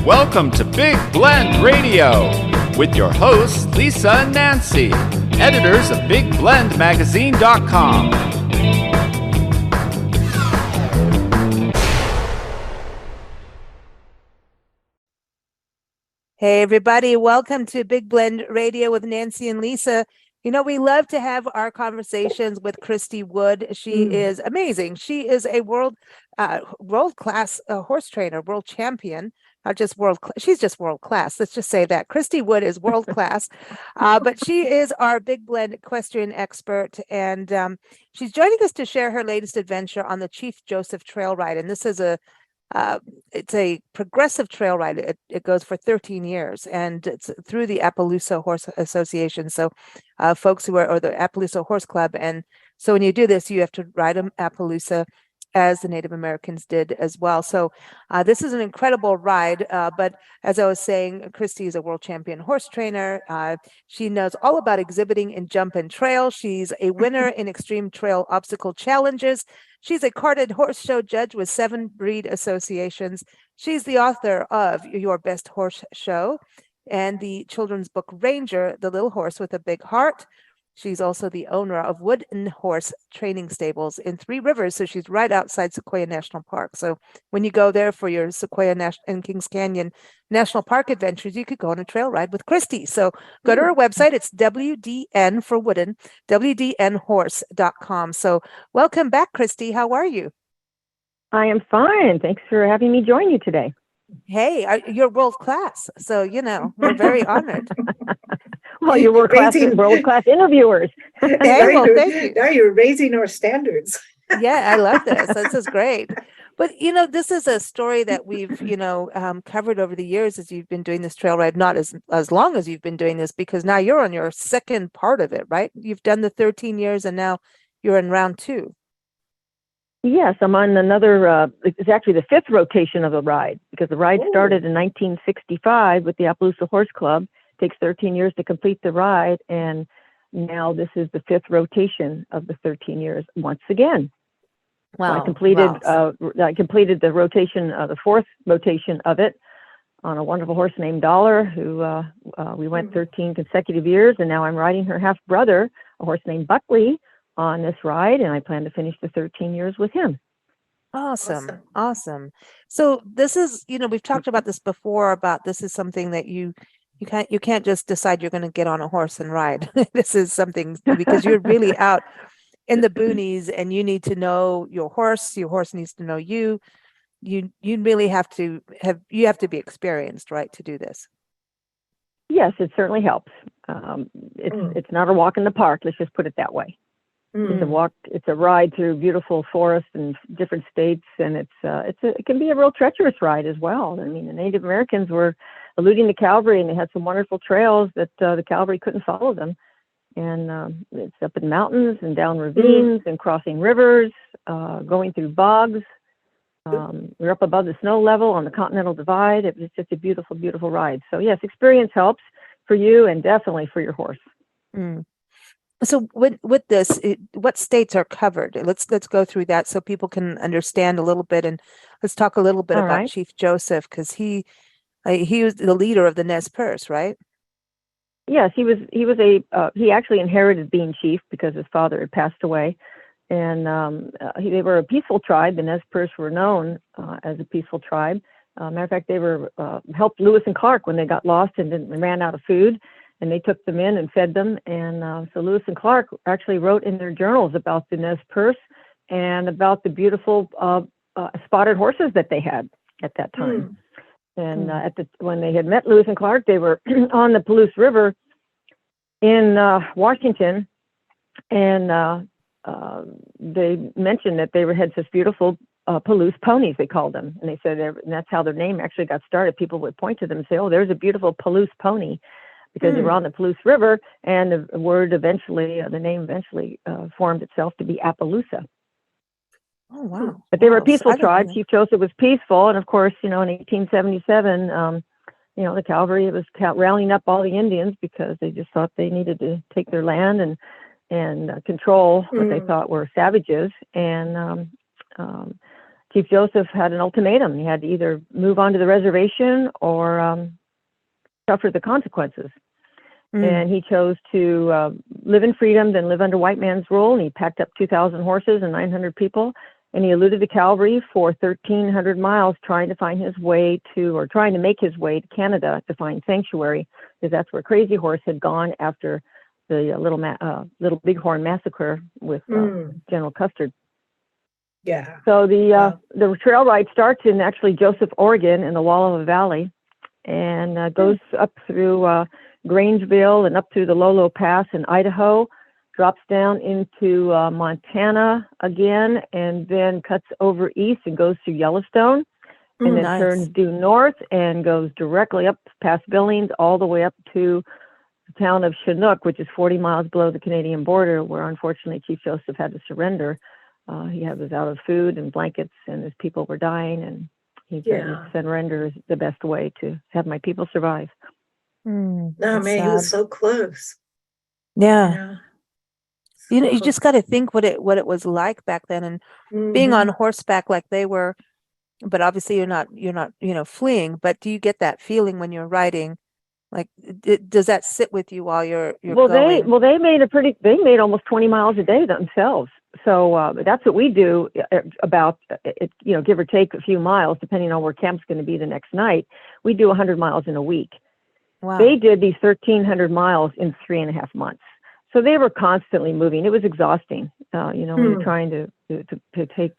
Welcome to Big Blend Radio with your hosts Lisa and Nancy, editors of BigBlendMagazine.com. Hey everybody, welcome to Big Blend Radio with Nancy and Lisa. You know, we love to have our conversations with Christy Wood. She is amazing. She is a world-class horse trainer, world champion, not just she's just world class. Let's just say that. Christy Wood is world class, but she is our Big Blend equestrian expert, and she's joining us to share her latest adventure on the Chief Joseph Trail Ride. And this is it's a progressive trail ride. It goes for 13 years, and it's through the Appaloosa Horse Association. So folks or the Appaloosa Horse Club. And so when you do this, you have to ride Appaloosa as the Native Americans did as well. So this is an incredible ride. But as I was saying, Christy is a world champion horse trainer. She knows all about exhibiting in jump and trail. She's a winner in extreme trail obstacle challenges. She's a carded horse show judge with 7 breed associations. She's the author of Your Best Horse Show and the children's book Ranger, The Little Horse with a Big Heart. She's also the owner of Wooden Horse Training Stables in 3 Rivers. So she's right outside Sequoia National Park. So when you go there for your Sequoia and Kings Canyon National Park adventures, you could go on a trail ride with Christy. So go to her website. It's WDN for Wooden, WDNHorse.com. So welcome back, Christy. How are you? I am fine. Thanks for having me join you today. Hey, you're world class. So, you know, we're very honored. Well, you're world-class interviewers. Hey, well, thank you. Now you're raising our standards. Yeah, I love this. This is great. But, you know, this is a story that we've, covered over the years as you've been doing this trail ride, not as long as you've been doing this, because now you're on your second part of it, right? You've done the 13 years and now you're in round 2. Yes, I'm on another, it's actually the 5th rotation of the ride, because the ride started in 1965 with the Appaloosa Horse Club. It takes 13 years to complete the ride, and now this is the 5th rotation of the 13 years once again. Wow. So I completed the rotation, the 4th rotation of it on a wonderful horse named Dollar, who we went 13 consecutive years, and now I'm riding her half brother, a horse named Buckley, on this ride, and I plan to finish the 13 years with him. Awesome. So this is, we've talked about this before, about this is something that you can't just decide you're going to get on a horse and ride. This is something, because you're really out in the boonies and you need to know your horse needs to know you. You really have to be experienced, right, to do this. Yes, it certainly helps. It's not a walk in the park, let's just put it that way. It's a ride through beautiful forests and different states, and it can be a real treacherous ride as well. I mean, the Native Americans were eluding the cavalry, and they had some wonderful trails that the cavalry couldn't follow them. And it's up in mountains and down ravines and crossing rivers, going through bogs. We're up above the snow level on the Continental Divide. It was just a beautiful, beautiful ride. So yes, experience helps for you and definitely for your horse. So with this, what states are covered? Let's go through that so people can understand a little bit, and let's talk a little bit about Chief Joseph, because he was the leader of the Nez Perce, right? Yes, he actually inherited being chief because his father had passed away, and they were a peaceful tribe. The Nez Perce were known as a peaceful tribe. Matter of fact, they were helped Lewis and Clark when they got lost and ran out of food. And they took them in and fed them. And so Lewis and Clark actually wrote in their journals about the Nez Perce and about the beautiful spotted horses that they had at that time. And when they had met Lewis and Clark, they were on the Palouse River in Washington. And they mentioned that they had such beautiful Palouse ponies, they called them. And they said, and that's how their name actually got started. People would point to them and say, oh, there's a beautiful Palouse pony, because they were on the Palouse River, and the name eventually formed itself to be Appaloosa. Oh, wow. But they were a peaceful tribe. Chief Joseph was peaceful. And of course, in 1877, the cavalry was rallying up all the Indians because they just thought they needed to take their land and control what they thought were savages. And Chief Joseph had an ultimatum. He had to either move on to the reservation or suffer the consequences. And he chose to live in freedom, then live under white man's rule. And he packed up 2,000 horses and 900 people. And he eluded the cavalry for 1,300 miles, trying to make his way to Canada to find sanctuary, because that's where Crazy Horse had gone after the Little Bighorn massacre with General Custer. Yeah. So the trail ride starts in actually Joseph, Oregon, in the Wallowa Valley, and goes up through Grangeville and up through the Lolo Pass in Idaho, drops down into Montana again, and then cuts over east and goes through Yellowstone, and then turns due north and goes directly up past Billings all the way up to the town of Chinook, which is 40 miles below the Canadian border, where unfortunately Chief Joseph had to surrender. He was out of food and blankets, and his people were dying, and he said surrender is the best way to have my people survive. No, man, he was so close. Yeah. You just got to think what it was like back then, and being on horseback like they were. But obviously, you're not fleeing. But do you get that feeling when you're riding? Like, does that sit with you while you're going? They made almost 20 miles a day themselves. So that's what we do, about give or take a few miles, depending on where camp's going to be the next night. We do 100 miles in a week. Wow. They did these 1,300 miles in 3.5 months. So they were constantly moving. It was exhausting, when you're trying to take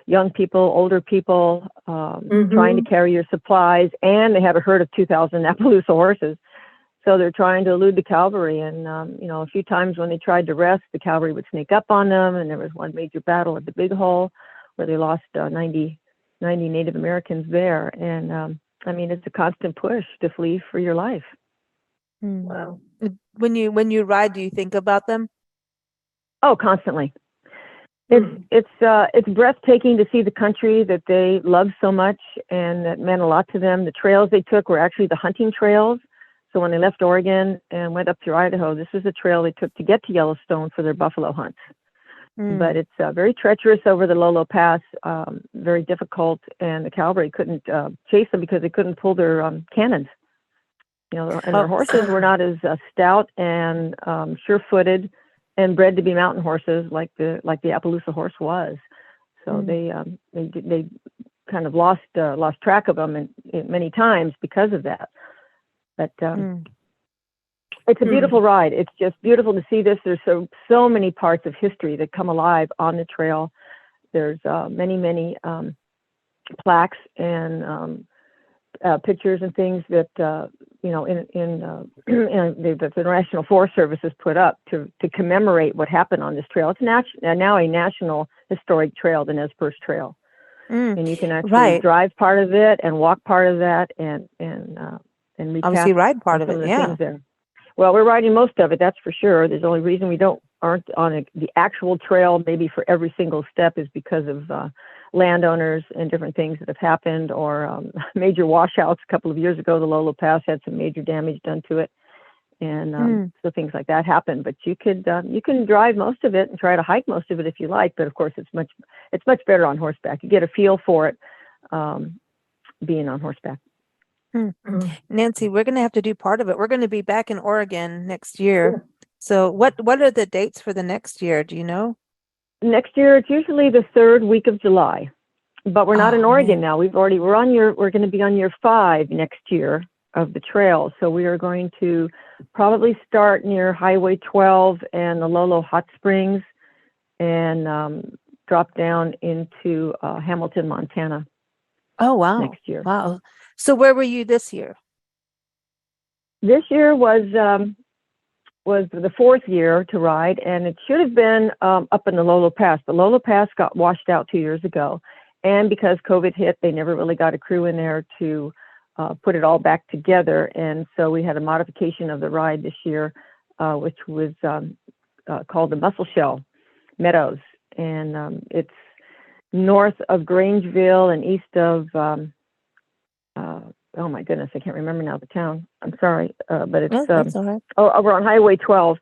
young people, older people, trying to carry your supplies, and they had a herd of 2,000 Appaloosa horses. So they're trying to elude the cavalry. And, a few times when they tried to rest, the cavalry would sneak up on them. And there was one major battle at the Big Hole where they lost 90 Native Americans there. And, it's a constant push to flee for your life. Wow. When you ride, do you think about them? Oh, constantly. It's breathtaking to see the country that they love so much, and that meant a lot to them. The trails they took were actually the hunting trails. So when they left Oregon and went up through Idaho, this was a trail they took to get to Yellowstone for their buffalo hunts. But it's very treacherous over the Lolo Pass, very difficult, and the cavalry couldn't chase them because they couldn't pull their cannons. And their horses were not as stout and sure-footed and bred to be mountain horses like the Appaloosa horse was. So they kind of lost track of them many times because of that. But it's a beautiful ride. It's just beautiful to see this. There's so many parts of history that come alive on the trail. There's many plaques and pictures and things that the National Forest Service has put up to commemorate what happened on this trail. It's now a national historic trail, the Nez Perce Trail, and you can actually drive part of it and walk part of that and obviously ride part of it. Yeah. There. Well, we're riding most of it, that's for sure. There's the only reason we aren't on the actual trail, maybe for every single step, is because of landowners and different things that have happened, or major washouts. A couple of years ago, the Lolo Pass had some major damage done to it, and so things like that happen. But you can drive most of it and try to hike most of it if you like. But of course, it's much better on horseback. You get a feel for it being on horseback. Nancy, we're going to have to do part of it. We're going to be back in Oregon next year. So what are the dates for the next year? Do you know? Next year, it's usually the 3rd week of July, but we're not in Oregon now. We're going to be on year 5 next year of the trail. So we are going to probably start near Highway 12 and the Lolo Hot Springs, and drop down into Hamilton, Montana. Oh, wow. Next year. Wow. So where were you this year? This year was the 4th year to ride, and it should have been up in the Lolo Pass. The Lolo Pass got washed out 2 years ago, and because COVID hit, they never really got a crew in there to put it all back together, and so we had a modification of the ride this year, which was called the Mussel Shell Meadows, and it's north of Grangeville and east of oh my goodness, I can't remember now the town. I'm sorry, but it's that's all right. Over on Highway 12,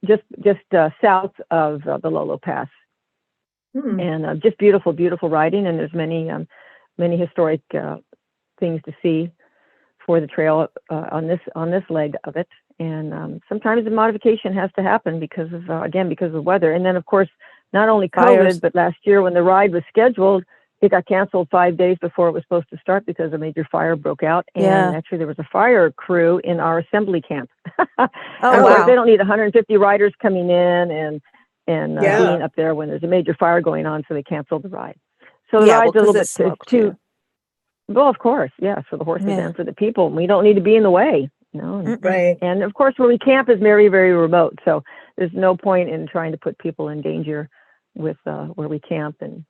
just south of the Lolo Pass. and just beautiful, beautiful riding. And there's many historic things to see for the trail on this leg of it. And sometimes the modification has to happen because of the weather. And then, of course, not only Fires. COVID, but last year when the ride was scheduled, it got canceled 5 days before it was supposed to start because a major fire broke out. And actually, there was a fire crew in our assembly camp. Oh, wow. wow. They don't need 150 riders coming in and being up there when there's a major fire going on, so they canceled the ride. So the ride's a little bit too. Well, of course, yes, for the horses and for the people. We don't need to be in the way, you know. Right. And of course, where we camp is very, very remote, so there's no point in trying to put people in danger with where we camp. And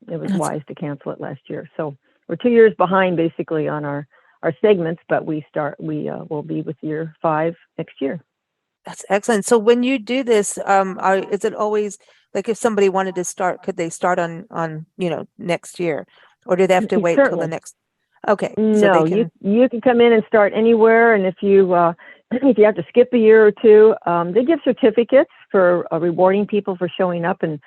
it was wise to cancel it last year. So we're 2 years behind, basically, on our segments, but we will be with year 5 next year. That's excellent. So when you do this, is it always like if somebody wanted to start, could they start on next year, or do they have to wait till the next? Okay. No, you can come in and start anywhere, and if you have to skip a year or two, they give certificates for rewarding people for showing up and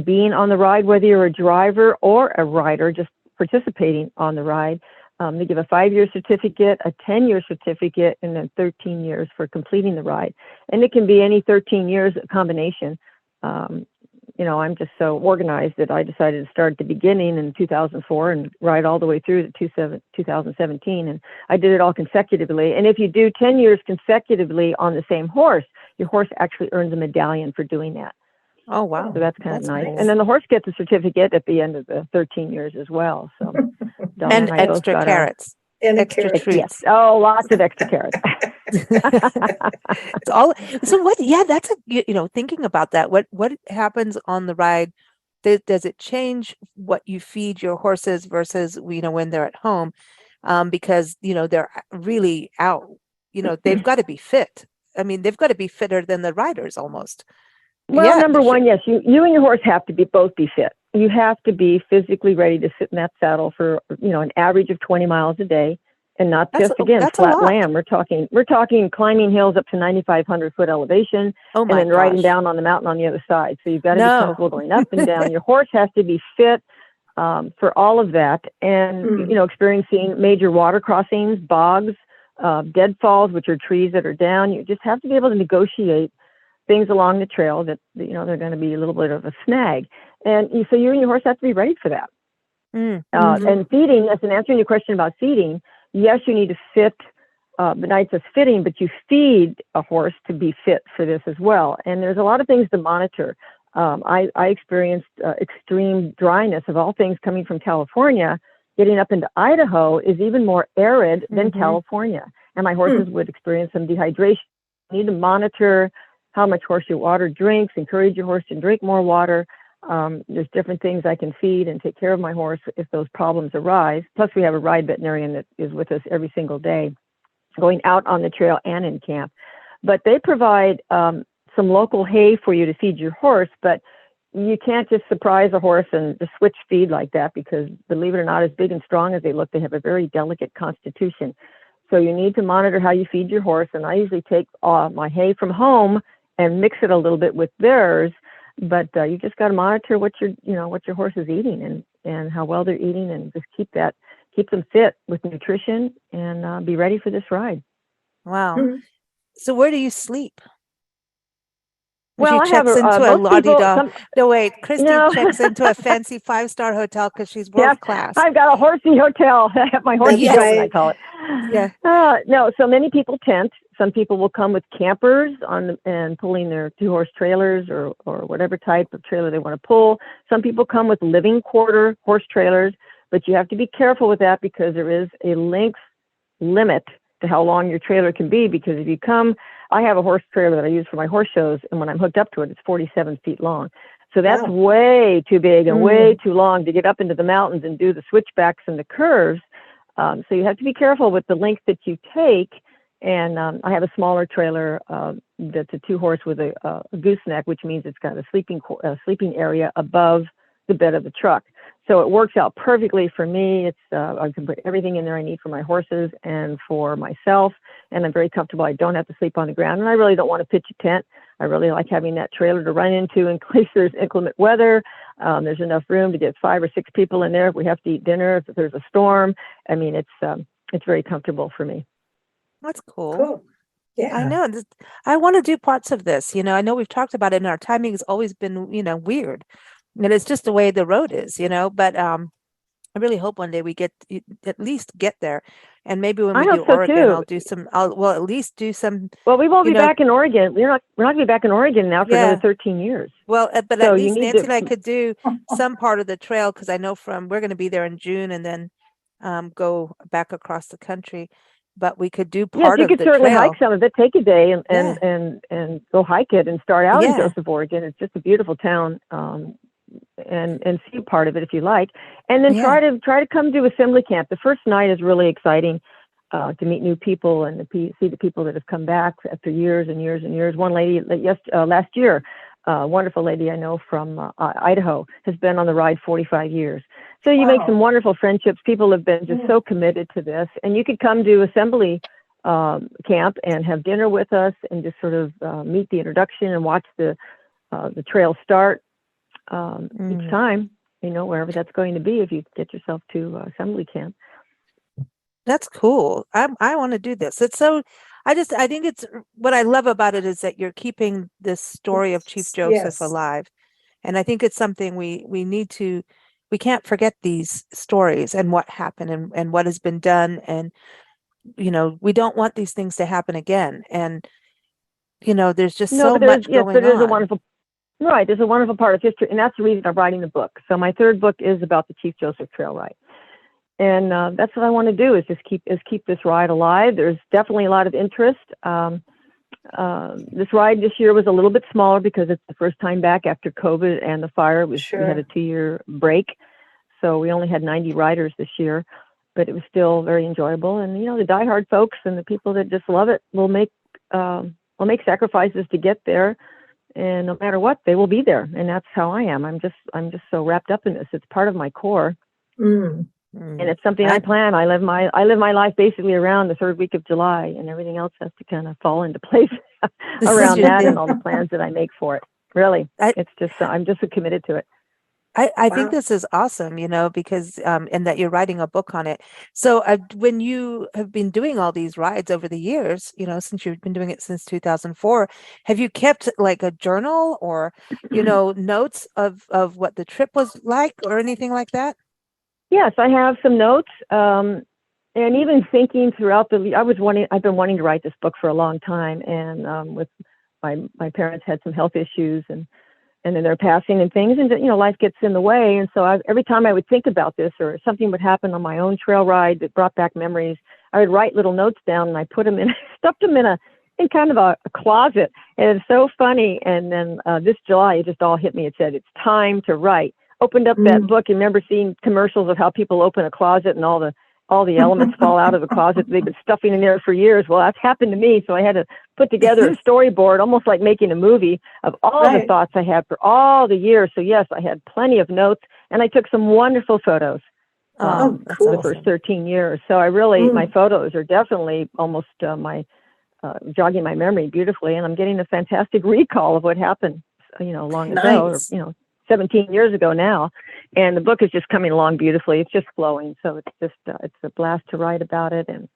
being on the ride, whether you're a driver or a rider, just participating on the ride. They give a 5-year certificate, a 10-year certificate, and then 13 years for completing the ride. And it can be any 13 years combination. I'm just so organized that I decided to start at the beginning in 2004 and ride all the way through to 2017. And I did it all consecutively. And if you do 10 years consecutively on the same horse, your horse actually earns a medallion for doing that. Oh, wow. So that's kind of nice. And then the horse gets a certificate at the end of the 13ing years as well. So and extra carrots. And extra treats. Yes. Oh, lots of extra carrots. It's all. So what? Yeah, that's thinking about that. What happens on the ride? Does it change what you feed your horses versus when they're at home? Because they're really out. They've got to be fit. I mean, they've got to be fitter than the riders almost. Well, number one, yes, you and your horse have to both be fit. You have to be physically ready to sit in that saddle for an average of 20 miles a day, and not just flat land. We're talking climbing hills up to 9,500 foot elevation, and then riding down on the mountain on the other side. So you've got to be comfortable going up and down. Your horse has to be fit for all of that, and experiencing major water crossings, bogs, deadfalls, which are trees that are down. You just have to be able to negotiate things along the trail that they're going to be a little bit of a snag, and so you and your horse have to be ready for that. And feeding, as an answering your question about feeding, yes, you need to fit. Besides just fitting, but you feed a horse to be fit for this as well. And there's a lot of things to monitor. I experienced extreme dryness, of all things, coming from California. Getting up into Idaho is even more arid than California, and my horses would experience some dehydration. You need to monitor how much horse your water drinks, encourage your horse to drink more water. There's different things I can feed and take care of my horse if those problems arise. Plus, we have a ride veterinarian that is with us every single day, going out on the trail and in camp. But they provide some local hay for you to feed your horse, but you can't just surprise a horse and just switch feed like that, because, believe it or not, as big and strong as they look, they have a very delicate constitution. So you need to monitor how you feed your horse. And I usually take my hay from home and mix it a little bit with theirs, but you just got to monitor what your horse is eating and how well they're eating, and just keep them fit with nutrition, and be ready for this ride. Wow. So where do you sleep? Well, she checks into a la-di-da. No, wait, Christy checks into a fancy 5-star hotel because she's world class. I've got a horsey hotel. My horsey hotel, I call it. Yeah. No, so many people tent. Some people will come with campers and pulling their 2-horse trailers or whatever type of trailer they want to pull. Some people come with living quarter horse trailers, but you have to be careful with that, because there is a length limit to how long your trailer can be. Because if you come, I have a horse trailer that I use for my horse shows, and when I'm hooked up to it, it's 47 feet long. So that's way too big and way too long to get up into the mountains and do the switchbacks and the curves. So you have to be careful with the length that you take. And I have a smaller trailer that's a 2-horse with a gooseneck, which means it's got a sleeping area above the bed of the truck. So it works out perfectly for me. It's I can put everything in there I need for my horses and for myself, and I'm very comfortable. I don't have to sleep on the ground, and I really don't want to pitch a tent. I really like having that trailer to run into in case there's inclement weather. There's enough room to get 5 or 6 people in there if we have to eat dinner, if there's a storm. I mean, it's very comfortable for me. That's cool. Cool. Yeah. I know. I want to do parts of this. I know we've talked about it, and our timing has always been, weird. And it's just the way the road is, but I really hope one day we at least get there. And maybe when we do Oregon, I'll do some, well, at least do some. Well, we won't be back in Oregon. We're not going to be back in Oregon now for another 13 years. Well, but so at least Nancy and I could do some part of the trail, because I know we're going to be there in June and then go back across the country. But we could do part of the trail. Yes, you could certainly hike some of it. Take a day and go hike it and start out in Joseph, Oregon. It's just a beautiful town. And see part of it if you like, and then try to come to assembly camp. The first night is really exciting to meet new people and see the people that have come back after years and years and years. One lady last year, a wonderful lady I know from Idaho, has been on the ride 45 years. So you make some wonderful friendships. People have been just so committed to this, and you could come to assembly camp and have dinner with us and just sort of meet the introduction and watch the trail start. Each time, wherever that's going to be, if you get yourself to assembly camp. That's cool. I want to do this. It's so, I think it's, what I love about it is that you're keeping this story of Chief Joseph alive. And I think it's something we can't forget these stories and what happened and what has been done. And, we don't want these things to happen again. And, there's just so much going on. There's a wonderful Right, there's a wonderful part of history, and that's the reason I'm writing the book. So my third book is about the Chief Joseph Trail Ride, and that's what I want to do is just keep this ride alive. There's definitely a lot of interest. This ride this year was a little bit smaller because it's the first time back after COVID and the fire. We had a 2-year break, so we only had 90 riders this year, but it was still very enjoyable. And the diehard folks and the people that just love it will make sacrifices to get there. And no matter what, they will be there, and that's how I am. I'm just so wrapped up in this. It's part of my core, and it's something I plan. I live my life basically around the third week of July, and everything else has to kind of fall into place around that and all the plans that I make for it. Really, I'm just so committed to it. I think this is awesome, because and that you're writing a book on it. So when you have been doing all these rides over the years, since you've been doing it since 2004, have you kept like a journal or, notes of what the trip was like or anything like that? Yes, I have some notes. And even thinking throughout I've been wanting to write this book for a long time. And with my parents had some health issues and then they're passing and things, and life gets in the way. And so every time I would think about this or something would happen on my own trail ride that brought back memories, I would write little notes down and I put them stuffed them in kind of a closet. And it's so funny. And then this July, it just all hit me. It said, it's time to write. Opened up that book and remember seeing commercials of how people open a closet and all the elements fall out of the closet they've been stuffing in there for years. Well, that's happened to me. So I had to put together a storyboard, almost like making a movie of all the thoughts I had for all the years. So yes, I had plenty of notes and I took some wonderful photos cool. the first 13 years. So I really, my photos are definitely almost jogging my memory beautifully. And I'm getting a fantastic recall of what happened, long ago, or, 17 years ago now, and the book is just coming along beautifully. It's just flowing, so it's a blast to write about it, and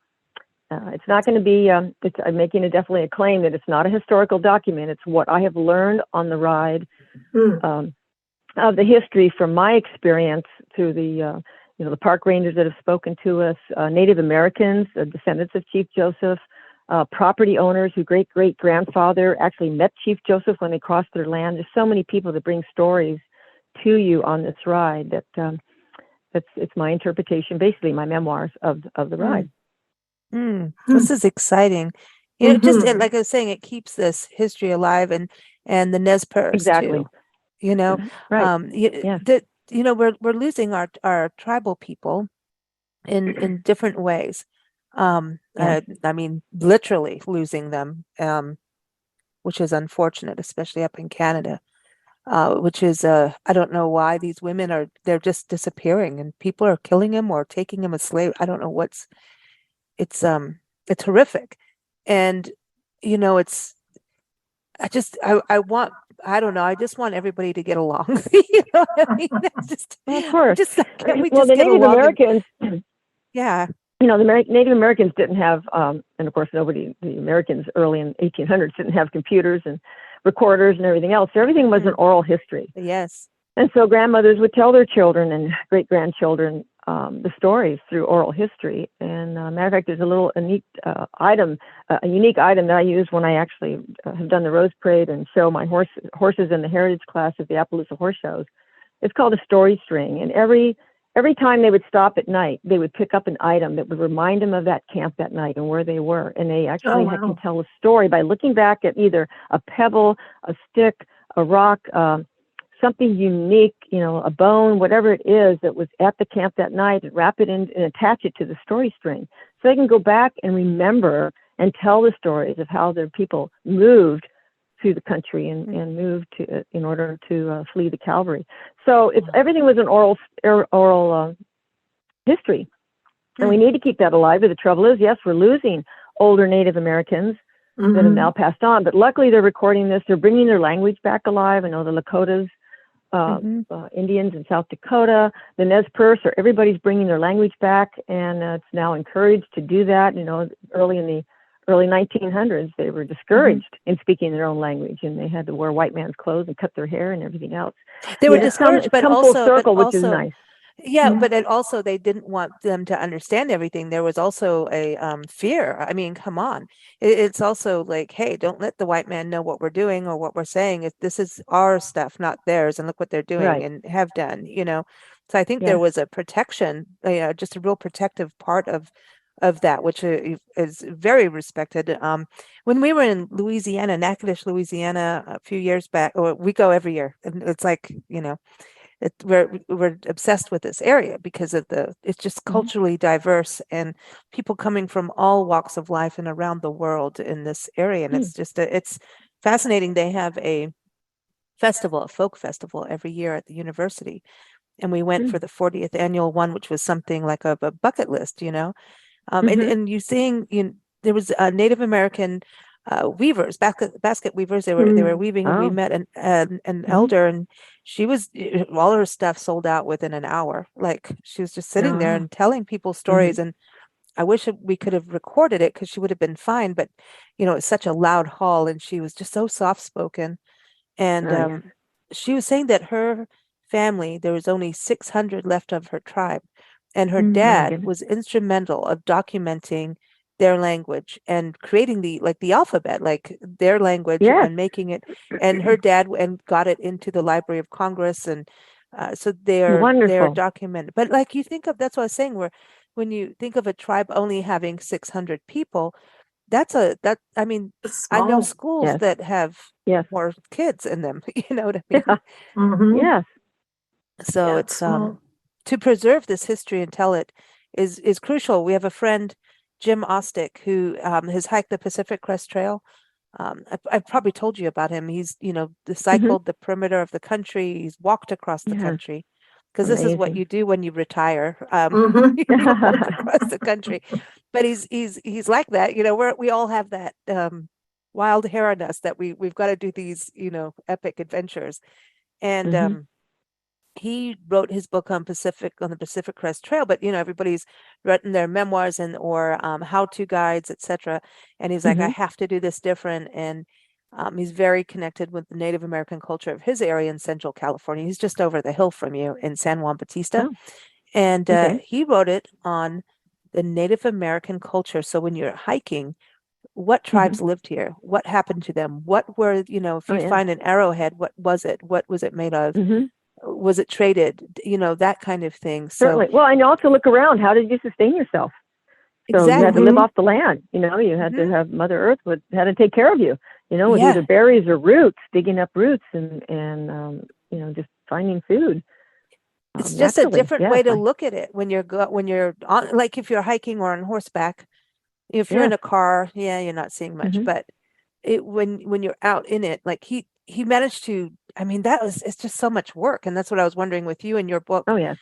it's not going to be. I'm making definitely a claim that it's not a historical document. It's what I have learned on the ride of the history from my experience through the the park rangers that have spoken to us, Native Americans, descendants of Chief Joseph. Property owners whose great-great-grandfather actually met Chief Joseph when they crossed their land. There's so many people that bring stories to you on this ride that it's my interpretation, basically my memoirs of the ride. This is exciting. Just like I was saying, it keeps this history alive and the Nez Perce exactly. too. Right. We're losing our tribal people in different ways. I mean, literally losing them, which is unfortunate, especially up in Canada, which is, I don't know why these women they're just disappearing and people are killing them or taking them as slaves. I don't know it's horrific. And, I want I don't know. I just want everybody to get along. You know what I mean? Well, of course. Can't we Well, just the get Native along? Americans, Yeah. you know, the Native Americans didn't have, and of course, the Americans early in 1800s didn't have computers and recorders and everything else. So everything was an oral history. Yes. And so grandmothers would tell their children and great-grandchildren the stories through oral history. And matter of fact, there's a little unique item that I use when I actually have done the Rose Parade and show my horses in the heritage class at the Appaloosa Horse Shows. It's called a story string. And every time they would stop at night, they would pick up an item that would remind them of that camp that night and where they were. And they actually can tell a story by looking back at either a pebble, a stick, a rock, something unique, you know, a bone, whatever it is that was at the camp that night, wrap it in and attach it to the story string. So they can go back and remember and tell the stories of how their people moved through the country and moved to in order to flee the cavalry. So everything was an oral history. And we need to keep that alive. But the trouble is, yes, we're losing older Native Americans that have now passed on. But luckily, they're recording this. They're bringing their language back alive. I know the Lakotas, Indians in South Dakota, the Nez Perce, or everybody's bringing their language back, and it's now encouraged to do that. You know, early in the early 1900s, they were discouraged in speaking their own language, and they had to wear white man's clothes and cut their hair and everything else. They were discouraged, but full also, circle, which is nice. Yeah, but it also, they didn't want them to understand everything. There was also a fear. I mean, come on. It's also like, hey, don't let the white man know what we're doing or what we're saying. This is our stuff, not theirs. And look what they're doing and have done, you know. So I think there was a protection, just a real protective part of that, which is very respected. When we were in Louisiana, Natchitoches, Louisiana, a few years back, or we go every year, and it's like, you know, we're obsessed with this area because of it's just culturally diverse and people coming from all walks of life and around the world in this area. And it's just, it's fascinating. They have a folk festival every year at the university. And we went for the 40th annual one, which was something like a bucket list, you know. And you seeing, there was a Native American weavers, basket weavers. They were weaving, and we met an elder, and she was, all her stuff sold out within an hour. Like, she was just sitting there and telling people stories. And I wish we could have recorded it, because she would have been fine. But, you know, it's such a loud hall, and she was just so soft spoken. And she was saying that her family, there was only 600 left of her tribe. And her dad was instrumental of documenting their language and creating the alphabet, like their language, and making it. And her dad got it into the Library of Congress, and so they're documented. But like, you think of, that's what I was saying, when you think of a tribe only having 600 people, I mean, I know schools that have more kids in them. You know what I mean? Yes. So it's to preserve this history and tell it is crucial. We have a friend, Jim Ostick, who has hiked the Pacific Crest Trail. I've probably told you about him. He's, cycled the perimeter of the country. He's walked across the country, because this is what you do when you retire. You walk across the country. But he's like that. We all have that wild hair in us that we've got to do these, epic adventures. And he wrote his book on the Pacific Crest Trail, but everybody's written their memoirs or how-to guides, etc. And he's like, I have to do this different. And he's very connected with the Native American culture of his area in Central California. He's just over the hill from you in San Juan Bautista. And he wrote it on the Native American culture. So when you're hiking, what tribes lived here? What happened to them? What were, if you find an arrowhead, what was it? What was it made of? Was it traded? That kind of thing. Certainly. Well, and you also look around. How did you sustain yourself? So you had to live off the land. You had to have Mother Earth had to take care of you. With either berries or roots, digging up roots and just finding food. It's just a different way to look at it when you're on, like if you're hiking or on horseback. If you're in a car, you're not seeing much. But when you're out in it, like he managed to. I mean, it's just so much work. And that's what I was wondering with you in your book. Oh, yeah.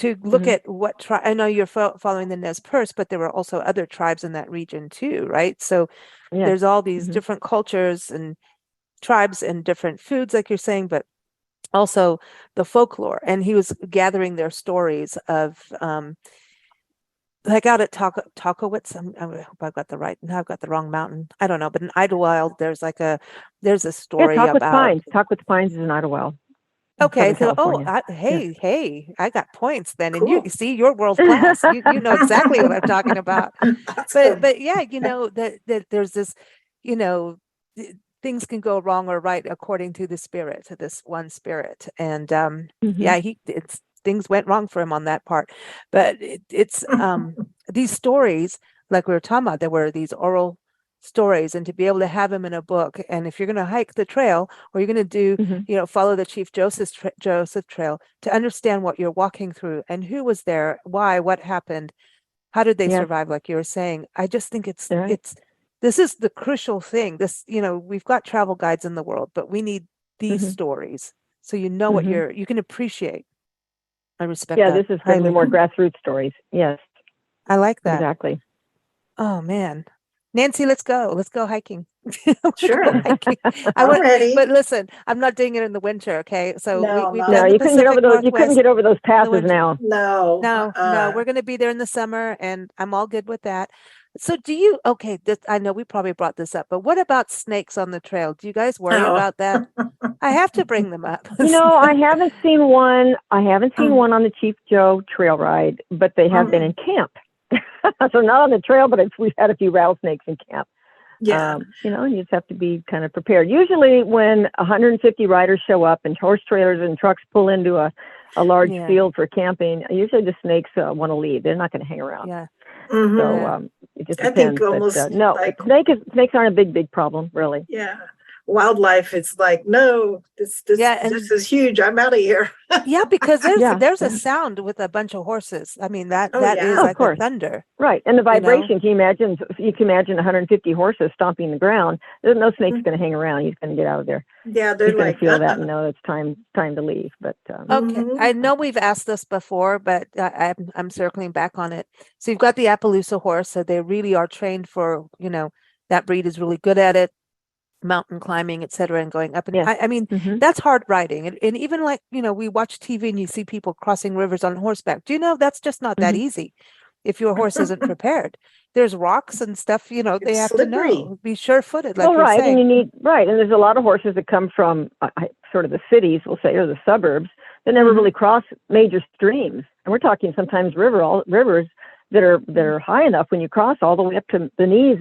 To look at what tribe, I know you're following the Nez Perce, but there were also other tribes in that region too, right? So there's all these different cultures, and tribes and different foods, like you're saying, but also the folklore. And he was gathering their stories of, like out at Talkowitz. I hope I've got the right. Now I've got the wrong mountain. I don't know, but in Idlewild, there's a story Talk with about. Pines. Talk with Pines is in Idlewild. Okay, Southern so California. hey, I got points then, and Cool. you see, you're world class. You know exactly what I'm talking about. Awesome. But yeah, that there's this, you know, things can go wrong or right according to the spirit, to this one spirit, and yeah, things went wrong for him on that part, but it's these stories, like we were talking about, there were these oral stories, and to be able to have them in a book, and if you're going to hike the trail or you're going to do, follow the Chief Joseph Trail, to understand what you're walking through and who was there, why, what happened, how did they survive, like you were saying. I just think it's this is the crucial thing. This, we've got travel guides in the world, but we need these stories, so what you can appreciate. I respect that. This is going to be more grassroots stories. Yes, I like that. Exactly. Oh man, Nancy, let's go hiking. Sure. I'm ready. But listen, I'm not doing it in the winter. Okay, so we've done the you couldn't get over those. You couldn't get over those passes now. No. We're going to be there in the summer, and I'm all good with that. So I know we probably brought this up, but what about snakes on the trail? Do you guys worry about that? I have to bring them up. I haven't seen one. I haven't seen one on the Chief Joe trail ride, but they have been in camp. So not on the trail, but we've had a few rattlesnakes in camp. Yeah. You just have to be kind of prepared. Usually when 150 riders show up and horse trailers and trucks pull into a large field for camping, usually the snakes want to leave. They're not going to hang around. Yeah. So it just depends. Snakes aren't a big problem, really. Yeah. Wildlife, it's like, no, this is huge. I'm out of here. Yeah, because there's a sound with a bunch of horses. I mean, that is like a thunder. Right. And the vibration, you can imagine 150 horses stomping the ground. There's no snake's going to hang around. He's going to get out of there. Yeah, they're going to feel that and know it's time to leave. But okay, I know we've asked this before, but I'm circling back on it. So you've got the Appaloosa horse, so they really are trained for, that breed is really good at it. Mountain climbing, etc., and going up. And I mean, that's hard riding. And even like, we watch TV and you see people crossing rivers on horseback. Do you know that's just not that easy if your horse isn't prepared? There's rocks and stuff, they have slippery. to know. Be sure-footed, like you're saying. And you need, and there's a lot of horses that come from sort of the cities, we'll say, or the suburbs, that never really cross major streams. And we're talking sometimes rivers that are high enough when you cross all the way up to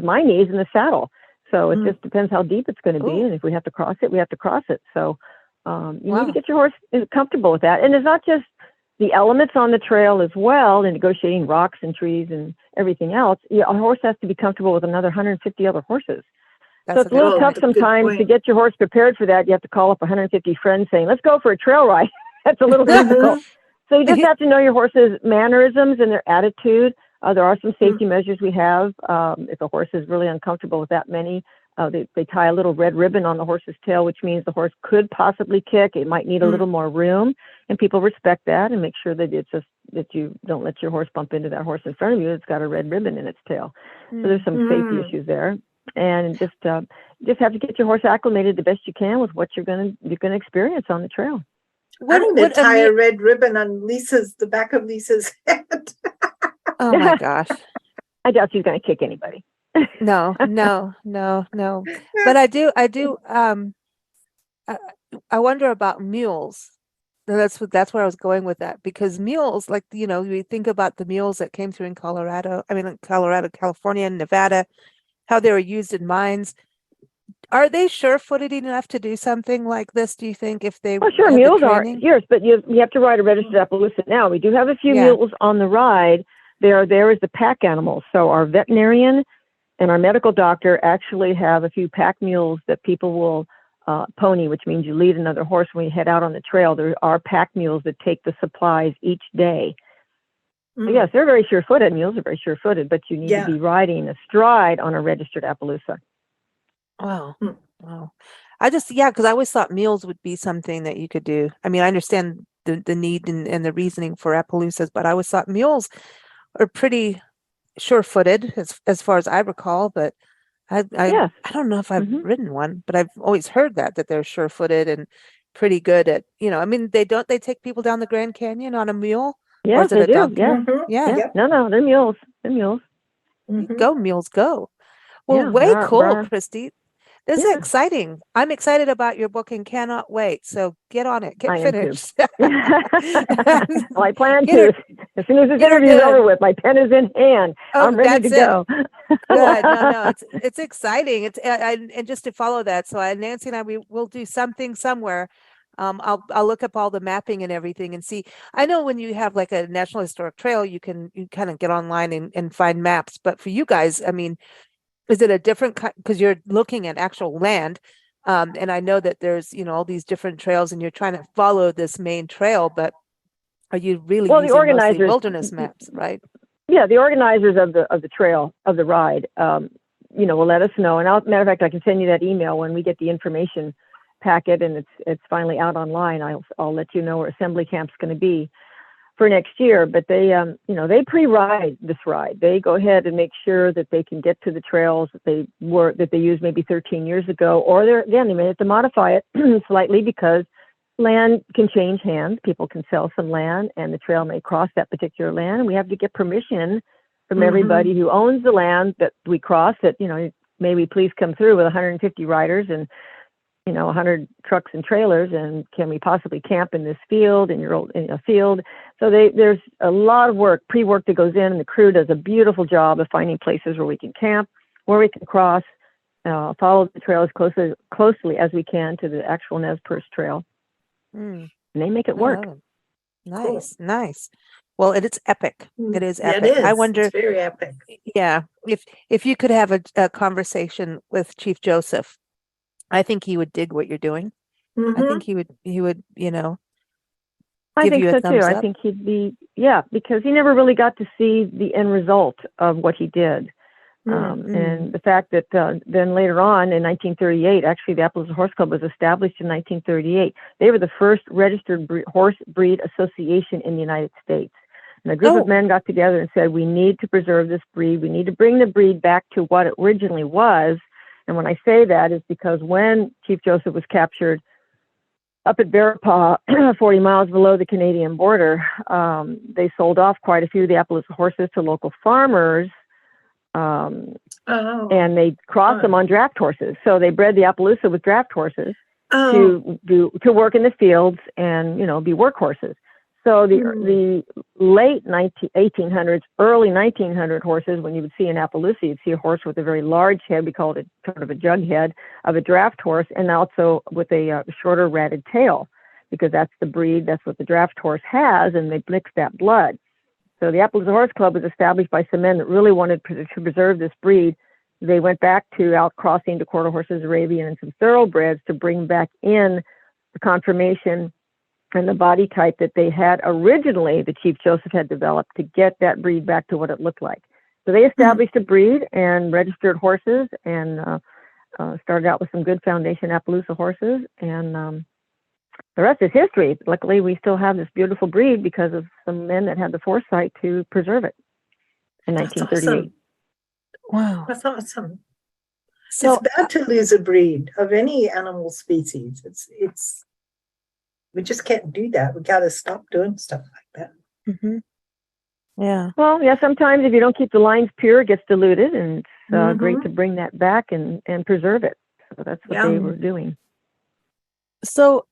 my knees in the saddle. So it just depends how deep it's going to be. And if we have to cross it, we have to cross it. So you need to get your horse comfortable with that. And it's not just the elements on the trail as well, and negotiating rocks and trees and everything else. A horse has to be comfortable with another 150 other horses. So it's a little tough sometimes to get your horse prepared for that. You have to call up 150 friends saying, let's go for a trail ride. That's a little difficult. So you just have to know your horse's mannerisms and their attitude. There are some safety measures we have. If a horse is really uncomfortable with that many, they tie a little red ribbon on the horse's tail, which means the horse could possibly kick. It might need a little more room, and people respect that and make sure that that you don't let your horse bump into that horse in front of you. It's got a red ribbon in its tail. So there's some safety issues there, and just have to get your horse acclimated the best you can with what you're gonna experience on the trail. I'm going to tie a red ribbon on the back of Lisa's head. Oh my gosh. I doubt she's going to kick anybody. No. But I do, I wonder about mules. That's where I was going with that, because mules, like, we think about the mules that came through in California and Nevada, how they were used in mines. Are they sure-footed enough to do something like this, do you think, if they sure, mules are, yes, but you have to ride a registered Appaloosa now. We do have a few mules on the ride. They are there as the pack animals. So our veterinarian and our medical doctor actually have a few pack mules that people will pony, which means you lead another horse when you head out on the trail. There are pack mules that take the supplies each day. So yes, they're very sure-footed. Mules are very sure-footed, but you need to be riding astride on a registered Appaloosa. Wow. I just, because I always thought mules would be something that you could do. I mean, I understand the need and the reasoning for Appaloosas, but I always thought mules are pretty sure-footed as far as I recall, but Yes. I don't know if I've Mhm. ridden one, but I've always heard that they're sure-footed and pretty good at, I mean, they take people down the Grand Canyon on a mule, or Yes, is it they a do. donkey? Yeah. Yeah, Yeah. Yep. No, they're mules. They're mules. Mhm. go mules, go. Well, Yeah. way cool, Christy. This is Yeah. exciting. I'm excited about your book and cannot wait. So get on it, get I am too. finished. Well, I plan Get her, to. As soon as this get her interview is over done. with, my pen is in hand. Oh, I'm ready to that's it. go. Good. No, it's exciting. And just to follow that. So Nancy and I, we will do something somewhere. I'll look up all the mapping and everything and see. I know when you have like a National Historic Trail, you kind of get online and find maps. But for you guys, I mean, is it a different kind? Because you're looking at actual land. And I know that there's, all these different trails and you're trying to follow this main trail, but are you really Well, the using mostly organizers, wilderness maps, right? yeah, the organizers of the trail of the ride, will let us know. And matter of fact, I can send you that email when we get the information packet and it's finally out online. I'll let you know where assembly camp's going to be for next year. But they pre-ride this ride. They go ahead and make sure that they can get to the trails that they used maybe 13 years ago, or they may have to modify it slightly because land can change hands. People can sell some land and the trail may cross that particular land. And we have to get permission from everybody who owns the land that we cross that, may we please come through with 150 riders and, 100 trucks and trailers. And can we possibly camp in this field, in a field? So there's a lot of work, pre-work that goes in, and the crew does a beautiful job of finding places where we can camp, where we can cross, follow the trail as closely as we can to the actual Nez Perce Trail. Mm. And they make it work. Oh, nice. Well, it's epic. It is Yeah, epic. it is. I wonder, It's very epic. yeah, if you could have a conversation with Chief Joseph, I think he would dig what you're doing. I think he would, I give think you a so too. thumbs I up. think he'd be, because he never really got to see the end result of what he did. And the fact that then later on in 1938, actually the Appaloosa Horse Club was established in 1938. They were the first registered horse breed association in the United States. And a group of men got together and said, we need to preserve this breed. We need to bring the breed back to what it originally was. And when I say that is because when Chief Joseph was captured up at Bearpaw, 40 miles below the Canadian border, they sold off quite a few of the Appaloosa horses to local farmers. And they crossed them on draft horses. So they bred the Appaloosa with draft horses to work in the fields and, be workhorses. So the late 1800s, early 1900 horses, when you would see an Appaloosa, you'd see a horse with a very large head. We called it sort of a jug head of a draft horse, and also with a shorter ratted tail, because that's the breed, that's what the draft horse has, and they mix that blood. So the Appaloosa Horse Club was established by some men that really wanted to preserve this breed. They went back to outcrossing to quarter horses, Arabian, and some thoroughbreds to bring back in the conformation and the body type that they had originally, the Chief Joseph had developed to get that breed back to what it looked like. So they established a breed and registered horses and started out with some good foundation Appaloosa horses. And the rest is history. Luckily, we still have this beautiful breed because of some men that had the foresight to preserve it in 1938. Wow. That's awesome. So it's bad to lose a breed of any animal species. It's we just can't do that. We got to stop doing stuff like that. Yeah. Well, yeah, sometimes if you don't keep the lines pure, it gets diluted, and it's great to bring that back and preserve it. So that's what they were doing. So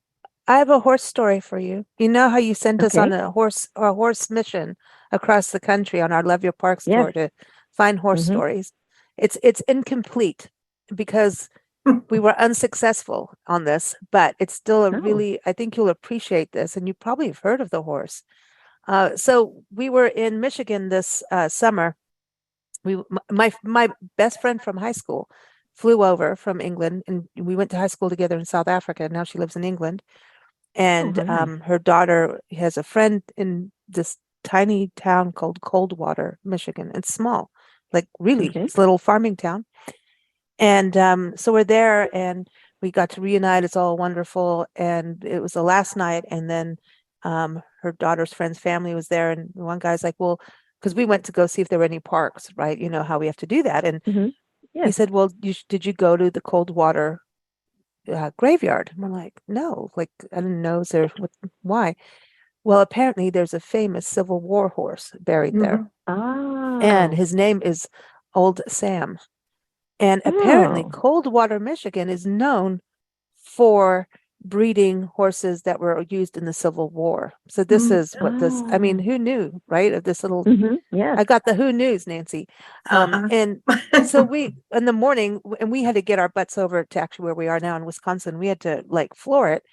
I have a horse story for you. You know how you sent us on a horse mission across the country on our Love Your Parks tour to find horse stories. It's incomplete because we were unsuccessful on this, but it's still I think you'll appreciate this, and you probably have heard of the horse. So we were in Michigan this summer. My best friend from high school flew over from England, and we went to high school together in South Africa. Now she lives in England, and her daughter has a friend in this tiny town called Coldwater, Michigan. It's small, like really, it's a little farming town. And so we're there, and we got to reunite. It's all wonderful. And it was the last night, and then her daughter's friend's family was there, and one guy's like, well, because we went to go see if there were any parks, right? You know how we have to do that. And He said, well, did you go to the Coldwater graveyard? And we're like, no, like, I didn't know. Why? Well, apparently there's a famous Civil War horse buried there. Oh. And his name is Old Sam. And apparently Coldwater, Michigan is known for breeding horses that were used in the Civil War. So this is what this, I mean, who knew, right? Of this little, I got the who news, Nancy. And so we, in the morning, and we had to get our butts over to actually where we are now in Wisconsin. We had to like floor it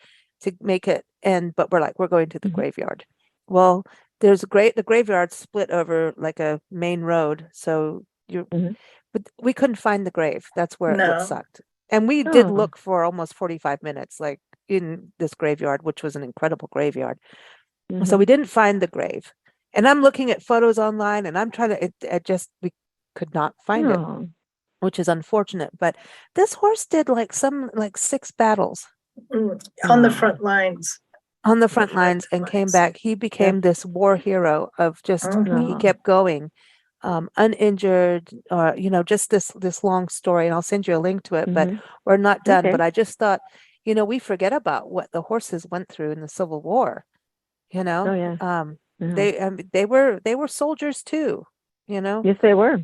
to make it. But we're going to the graveyard. Well, the graveyard split over like a main road. So but we couldn't find the grave. That's where what sucked. And we did look for almost 45 minutes, like in this graveyard, which was an incredible graveyard. So we didn't find the grave. And I'm looking at photos online and I'm trying to, we could not find it, which is unfortunate. But this horse did like 6 battles. On the front lines. On the front lines and came back. He became this war hero of just, he kept going. Uninjured, or just this long story, and I'll send you a link to it. But we're not done. But I just thought, we forget about what the horses went through in the Civil War. They were soldiers too. Yes, they were.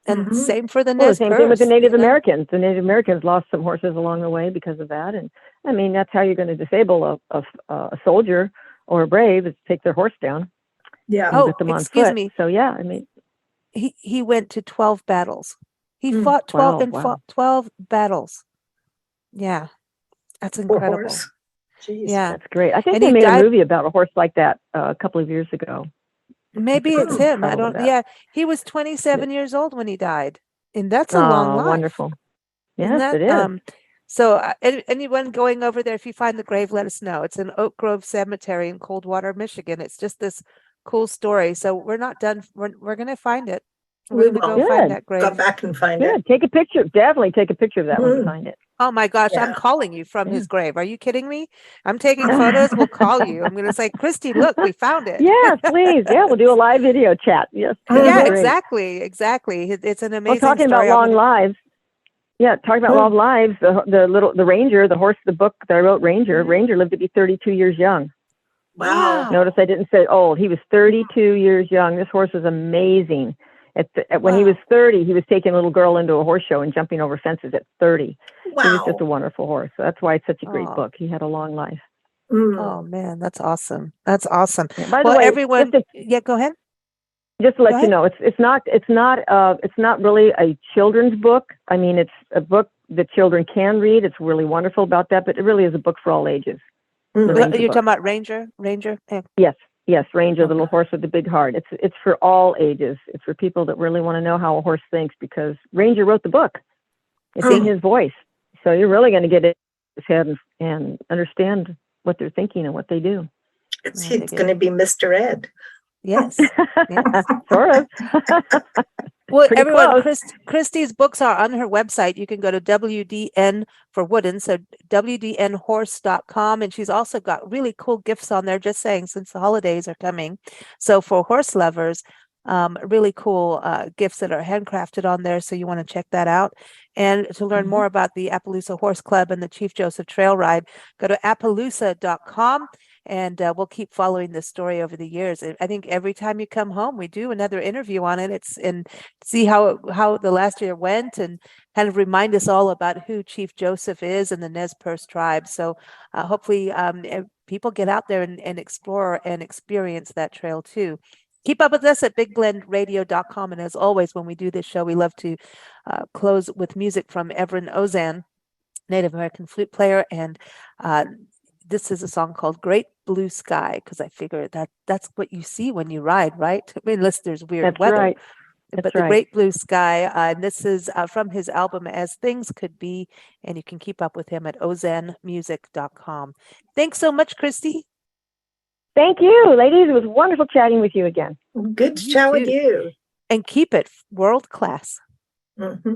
And same for the Nez Perce. Same thing with the Native Americans. The Native Americans lost some horses along the way because of that. And I mean, that's how you're going to disable a soldier or a brave, is take their horse down. Yeah. Get them on foot. Me. So yeah, I mean. He went to 12 battles. He fought 12 battles. Yeah. That's incredible. Jeez. Yeah. That's great. I think they made a movie about a horse like that a couple of years ago. Maybe it's him. I don't he was 27 years old when he died. And that's a long life. Wonderful. Yes, it is. So anyone going over there, if you find the grave, let us know. It's in Oak Grove Cemetery in Coldwater, Michigan. It's just this cool story. So we're not done. We're going to find it. We're going to go find that grave. Go back and find it. Take a picture. Definitely take a picture of that when you find it. Oh my gosh, I'm calling you from his grave. Are you kidding me? I'm taking photos. We'll call you. I'm going to say, Christy, look, we found it. Yes, please. Yeah, we'll do a live video chat. Yes. Yeah, exactly. It's an amazing talking story. About long lives. Yeah, talking about long lives. The Ranger, the horse, the book that I wrote, Ranger lived to be 32 years young. Wow. Notice I didn't say old. He was 32 years young. This horse was amazing. When he was 30, he was taking a little girl into a horse show and jumping over fences at 30. Wow. He was just a wonderful horse. So that's why it's such a great book. He had a long life. Oh man, that's awesome. That's awesome. Yeah, by the way, everyone, go ahead. Just to let you know, it's not really a children's book. I mean, it's a book that children can read. It's really wonderful about that, but it really is a book for all ages. You're talking about Ranger? Yes, Ranger, the little horse with the big heart. It's for all ages. It's for people that really want to know how a horse thinks, because Ranger wrote the book. It's in his voice. So you're really going to get in his head and understand what they're thinking and what they do. It's going to be Mr. Ed. Yes. Sort of. Well, everyone, Christy's books are on her website. You can go to WDN for Wooden, so WDNhorse.com. And she's also got really cool gifts on there, just saying, since the holidays are coming. So for horse lovers, really cool gifts that are handcrafted on there. So you want to check that out. And to learn more about the Appaloosa Horse Club and the Chief Joseph Trail Ride, go to Appaloosa.com. And we'll keep following this story over the years. I think every time you come home, we do another interview on it. And see how the last year went, and kind of remind us all about who Chief Joseph is and the Nez Perce tribe. So hopefully people get out there and explore and experience that trail too. Keep up with us at bigblendradio.com. And as always, when we do this show, we love to close with music from Evren Ozan, Native American flute player. And this is a song called Great Blue Sky, because I figure that's what you see when you ride, right? I mean, unless there's weird weather. Right. But the Great Blue Sky, and this is from his album As Things Could Be, and you can keep up with him at ozanmusic.com. Thanks so much, Christy. Thank you, ladies. It was wonderful chatting with you again. Good to chat with you. And keep it world class. Mm-hmm.